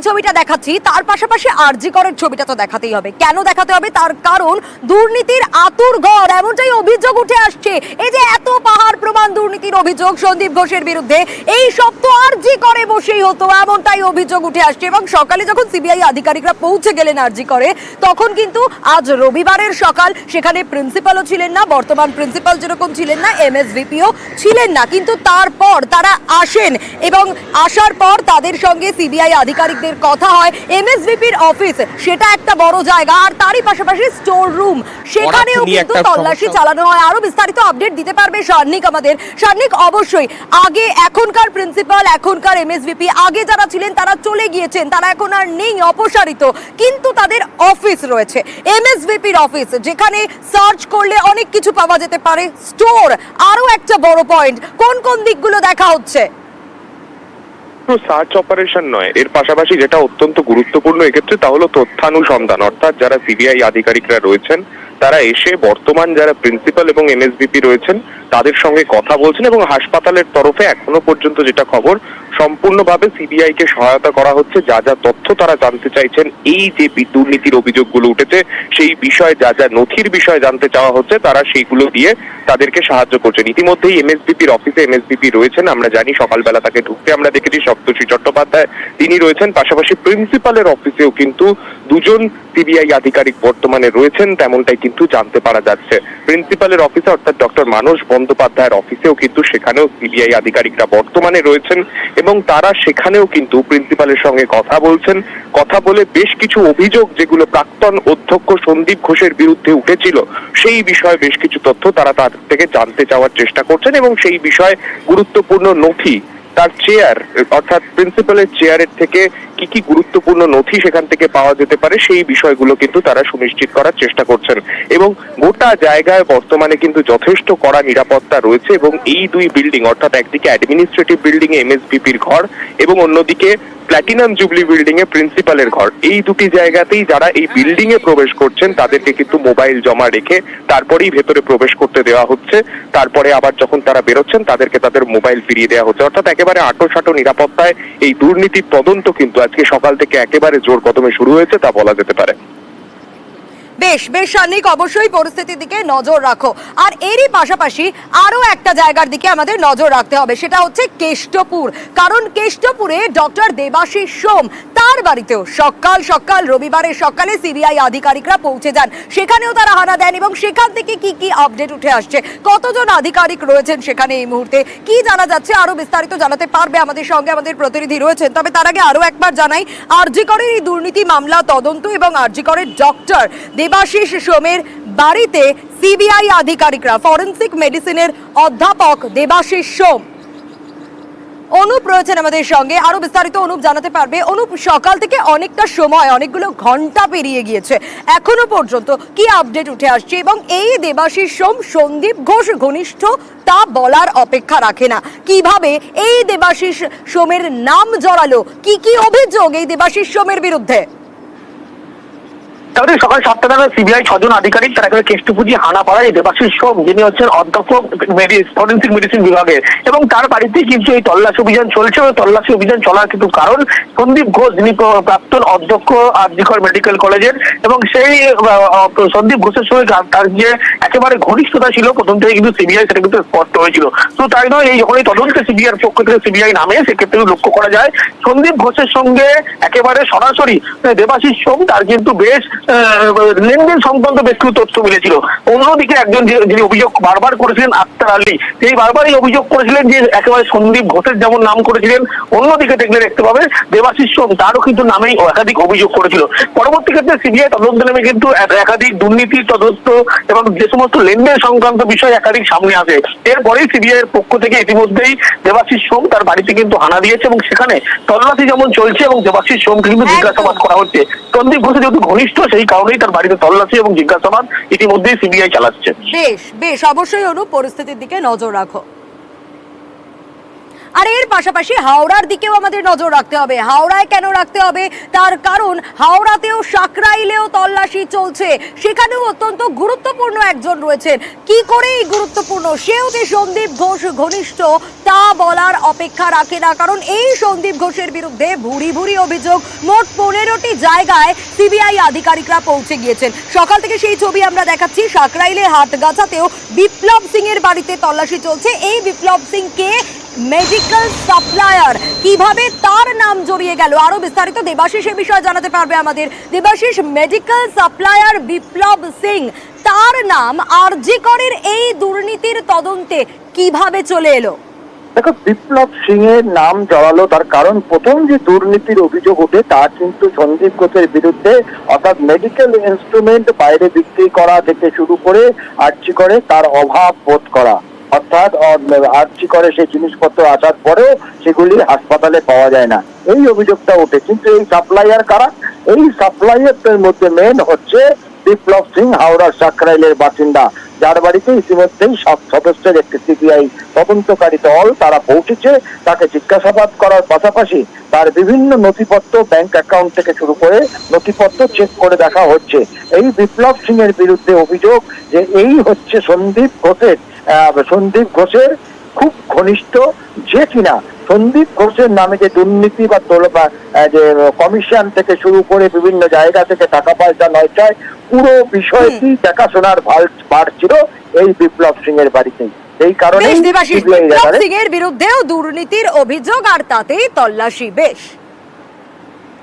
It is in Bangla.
যেই ছবিটা দেখাচ্ছি তার পাশাপাশি আরজি করের ছবিটা তো দেখাতেই হবে। কেন দেখাতে হবে? তার কারণ দুর্নীতির আতুরঘর এমনটাই অভিযোগ উঠে আসছে। এই যে এত পাহাড় প্রমাণ দুর্নীতির অভিযোগ সন্দীপ ঘোষের বিরুদ্ধে, এই সব তো আরজি করে বসেই হতো, এমনটাই অভিযোগ উঠে আসছে। এবং সকালে যখন সিবিআই আধিকারিকরা পৌঁছে গেলেন আরজি করে, তখন কিন্তু আজ রবিবারের সকাল, সেখানে প্রিন্সিপালও ছিলেন না, বর্তমান প্রিন্সিপাল যেরকম ছিলেন না, এমএসভিপিও ছিলেন না। কিন্তু তারপর তারা আসেন এবং আসার পর তাদের সঙ্গে সিবিআই আধিকারিকদের কথা হয়। এমএসভিপির অফিস, সেটা একটা বড় জায়গা, আর তারই পাশাপাশি স্টোর রুম, সেখানেও কিন্তু তল্লাশি চালানো হয়। আরো বিস্তারিত আপডেট দিতে পারবে সার্নিক আমাদের। সার্নিক, অবশ্যই আগে এখনকার প্রিন্সিপাল, এখনকার এমএসভিপি, আগে যারা ছিলেন তারা চলে গিয়েছেন, তারা এখন আর নেই, অপসারিত, কিন্তু তাদের অফিস রয়েছে, এমএসভিপির অফিস, যেখানে সার্চ করলে অনেক কিছু পাওয়া যেতে পারে। স্টোর আরো একটা বড় পয়েন্ট, কোন কোন দিকগুলো দেখা হচ্ছে? সার্চ অপারেশন নয়, এর পাশাপাশি যেটা অত্যন্ত গুরুত্বপূর্ণ এক্ষেত্রে তা হলো তথ্যানুসন্ধান। অর্থাৎ যারা সিবিআই আধিকারিকরা রয়েছেন তারা এসে বর্তমান যারা প্রিন্সিপাল এবং এমএসভিপি রয়েছেন তাদের সঙ্গে কথা বলছেন, এবং হাসপাতালের তরফে এখনো পর্যন্ত যেটা খবর, সম্পূর্ণভাবে সিবিআই কে সহায়তা করা হচ্ছে। যা যা তথ্য তারা জানতে চাইছেন, এই যে দুর্নীতির অভিযোগগুলো উঠেছে সেই বিষয়ে যা যা নথির বিষয়ে জানতে চাওয়া হচ্ছে, তারা সেইগুলো দিয়ে তাদেরকে সাহায্য করছেন। ইতিমধ্যেই এমএসভিপির অফিসে এমএসভিপি রয়েছেন, আমরা জানি সকালবেলা তাকে ঢুকতে আমরা দেখেছি, সপ্তর্ষি চট্টোপাধ্যায় তিনি রয়েছেন। পাশাপাশি প্রিন্সিপালের অফিসেও কিন্তু দুজন সিবিআই আধিকারিক বর্তমানে রয়েছেন, তেমনটাই কিন্তু জানতে পারা যাচ্ছে। প্রিন্সিপালের অফিসে অর্থাৎ ডক্টর মানস বন্দ্যোপাধ্যায়ের অফিসেও কিন্তু সেখানেও সিবিআই আধিকারিকরা বর্তমানে রয়েছেন, এবং তারা সেখানেও কিন্তু প্রিন্সিপালের সঙ্গে কথা বলছেন। কথা বলে বেশ কিছু অভিযোগ যেগুলো প্রাক্তন অধ্যক্ষ সন্দীপ ঘোষের বিরুদ্ধে উঠেছিল সেই বিষয়ে বেশ কিছু তথ্য তারা তার থেকে জানতে চাওয়ার চেষ্টা করছেন, এবং সেই বিষয়ে গুরুত্বপূর্ণ নথি, তার চেয়ার অর্থাৎ প্রিন্সিপালের চেয়ারের থেকে কি কি গুরুত্বপূর্ণ নথি সেখান থেকে পাওয়া যেতে পারে সেই বিষয়গুলো কিন্তু তারা সুনিশ্চিত করার চেষ্টা করছেন। এবং গোটা জায়গায় বর্তমানে কিন্তু যথেষ্ট কড়া নিরাপত্তা রয়েছে, এবং এই দুই বিল্ডিং অর্থাৎ একদিকে অ্যাডমিনিস্ট্রেটিভ বিল্ডিং এ এমএসভিপির ঘর এবং অন্যদিকে প্ল্যাটিনাম জুবলি বিল্ডিং এ প্রিন্সিপালের ঘর, এই দুটি জায়গাতেই যারা এই বিল্ডিং এ প্রবেশ করছেন তাদেরকে কিন্তু মোবাইল জমা রেখে তারপরেই ভেতরে প্রবেশ করতে দেওয়া হচ্ছে। তারপরে আবার যখন তারা বেরোচ্ছেন তাদেরকে তাদের মোবাইল ফিরিয়ে দেওয়া হচ্ছে। অর্থাৎ একেবারে আঁটোসাঁটো নিরাপত্তায় এই দুর্নীতির তদন্ত কিন্তু আজকে সকাল থেকে একেবারে জোর কদমে শুরু হয়েছে, তা বলা যেতে পারে। বেশ বেশ সার্নিক, অবশ্যই পরিস্থিতির দিকে নজর রাখো। আর এরই পাশাপাশি আরো একটা জায়গার দিকে আমাদের নজর রাখতে হবে, সেটা হচ্ছে কেষ্টপুর। কারণ কেষ্টপুরে ডক্টর দেবাশিস সোম, তার বাড়িতেও সকাল সকাল, রবিবারের সকালে সিবিআই আধিকারিকরা পৌঁছে যান, সেখানেও তারা হানা দেন, এবং সেখান থেকে কি কি আপডেট উঠে আসছে, কতজন আধিকারিক রয়েছেন সেখানে এই মুহূর্তে, কি জানা যাচ্ছে, আরো বিস্তারিত জানাতে পারবে আমাদের সঙ্গে আমাদের প্রতিনিধি রয়েছেন। তবে তার আগে আরো একবার জানাই, আরজি করের এই দুর্নীতি মামলা তদন্ত এবং আরজি করের ডক্টর দেবাশিস সোমের বাড়িতে সিবিআই আধিকারিকরা, ফরেনসিক মেডিসিনের অধ্যাপক দেবাশিস সোম, অনুপ রয়েছেন আমাদের সঙ্গে, আরো বিস্তারিত অনুপ জানাতে পারবে। অনুপ, সকাল থেকে অনেকটা সময়, অনেকগুলো ঘন্টা পেরিয়ে গিয়েছে, এখনো পর্যন্ত কি আপডেট উঠে আসছে? এবং এই দেবাশিস সোম সন্দীপ ঘোষ ঘনিষ্ঠ, তা বলার অপেক্ষা রাখে না। কিভাবে এই দেবাশিস সোমের নাম জড়ালো, কি কি অভিযোগ এই দেবাশিস সোমের বিরুদ্ধে? তাহলে সকাল 7টা নাগাদ সিবিআই 6 জন আধিকারিক তারা এখানে কেষ্টপুজি হানা পাড়ায় দেবাশিস সোম, যিনি হচ্ছেন অধ্যাপক ফরেনসিক মেডিসিন বিভাগে, এবং তার বাড়িতে কিন্তু এই তল্লাশি অভিযান চলছে। এবং তল্লাশি অভিযান চলার কিন্তু কারণ, সন্দীপ ঘোষ যিনি প্রাক্তন অধ্যক্ষ আরজি কর মেডিকেল কলেজের, এবং সেই সন্দীপ ঘোষের সঙ্গে তার যে একেবারে ঘনিষ্ঠতা ছিল প্রথম থেকে কিন্তু সিবিআই সেটা কিন্তু স্পষ্ট হয়েছিল। তো তাই নয়, এই যখন এই তদন্তে সিবিআই পক্ষ থেকে সিবিআই নামে, সেক্ষেত্রে লক্ষ্য করা যায় সন্দীপ ঘোষের সঙ্গে একেবারে সরাসরি দেবাশিস সোম তার কিন্তু বেশ লেনদেন সংক্রান্ত বেশ কিছু তথ্য মিলেছিল। অন্যদিকে একজন যিনি অভিযোগ বারবার করেছিলেন, আক্তার আলী, তিনি বারবার এই অভিযোগ করেছিলেন যে একেবারে সন্দীপ ঘোষের যেমন নাম করেছিলেন, অন্যদিকে দেখতে পাবে দেবাশিস সোম তারও কিন্তু নামেই একাধিক অভিযোগ করেছিল। পরবর্তী ক্ষেত্রে সিবিআই তদন্ত নেমে কিন্তু একাধিক দুর্নীতির তদন্ত এবং যে সমস্ত লেনদেন সংক্রান্ত বিষয় একাধিক সামনে আসে। এরপরেই সিবিআই এর পক্ষ থেকে ইতিমধ্যেই দেবাশিস সোম তার বাড়িতে কিন্তু হানা দিয়েছে, এবং সেখানে তল্লাশি যেমন চলছে এবং দেবাশিস সোমকে কিন্তু জিজ্ঞাসাবাদ করা হচ্ছে। সন্দীপ ঘোষ যেহেতু ঘনিষ্ঠ, সেই কারণেই তার বাড়িতে তল্লাশি এবং জিজ্ঞাসাবাদ ইতিমধ্যেই সিবিআই চালাচ্ছে। বেশ বেশ, অবশ্যই অনুপ, পরিস্থিতির দিকে নজর রাখো। আর এর পাশাপাশি হাওড়ার দিকেও আমাদের নজর রাখতে হবে। হাওড়ায় কেন রাখতে হবে, তার কারণ হাওড়াতেও সাকরাইলেও তল্লাশি চলছে, সেখানেও অত্যন্ত গুরুত্বপূর্ণ একজন রয়েছেন। কি করে এই গুরুত্বপূর্ণ, সেও যে সন্দীপ ঘোষ ঘনিষ্ঠ তা বলার অপেক্ষা রাখে না, কারণ এই সন্দীপ ঘোষের বিরুদ্ধে ভুরি ভুরি অভিযোগ। মোট 15টি জায়গায় সিবিআই আধিকারিকরা পৌঁছে গিয়েছেন। সকাল থেকে সেই ছবি আমরা দেখাচ্ছি। সাকরাইলে হাটগাছাতেও বিপ্লব সিং এর বাড়িতে তল্লাশি চলছে। এই বিপ্লব সিং কে মেডিকেল সাপ্লায়ার, কিভাবে তার নাম জড়িয়ে গেল, আরো বিস্তারিত দেবাশিস এ বিষয়ে জানাতে পারবে আমাদের। দেবাশিস, মেডিকেল সাপ্লায়ার বিপ্লব সিং, তার নাম আরজি করের এই দুর্নীতির তদন্তে কিভাবে চলে এলো? দেখো, বিপ্লব সিং এর নাম জড়ালো তার কারণ প্রথম যে দুর্নীতির অভিযোগ ওঠে তা কিন্তু সন্দীপ ঘোষের বিরুদ্ধে, অর্থাৎ মেডিকেল ইনস্ট্রুমেন্ট বাইরে বিক্রি করা থেকে শুরু করে আর্জি করে তার অভাব বোধ করা, অর্থাৎ আর্জি করে সেই জিনিসপত্র আসার পরেও সেগুলি হাসপাতালে পাওয়া যায় না, এই অভিযোগটা ওঠে। কিন্তু এই সাপ্লাইয়ার কারা? এই সাপ্লাইয়ারদের মধ্যে মেন হচ্ছে বিপ্লব সিং, হাওড়ার সাকরাইলের বাসিন্দা, যার বাড়িতে ইতিমধ্যেই 7 সদস্যের একটি সিবিআই তদন্তকারী দল তারা পৌঁছেছে। তাকে জিজ্ঞাসাবাদ করার পাশাপাশি তার বিভিন্ন নথিপত্র, ব্যাংক অ্যাকাউন্ট থেকে শুরু করে নথিপত্র চেক করে দেখা হচ্ছে। এই বিপ্লব সিং এর বিরুদ্ধে অভিযোগ যে এই হচ্ছে সন্দীপ ঘোষের খুব ঘনিষ্ঠ, যে কিনা সন্দীপ ঘোষের নামে যে দুর্নীতি বা যে কমিশন থেকে শুরু করে বিভিন্ন জায়গা থেকে টাকা পয়সা নয়টায় পুরো বিষয়টি দেখাশোনার ভার ছিল এই বিপ্লব সিং এর বাড়িতেই। এই কারণে বিপ্লব সিং এর বিরুদ্ধেও দুর্নীতির অভিযোগ, আর তাতেই তল্লাশি। বেশ।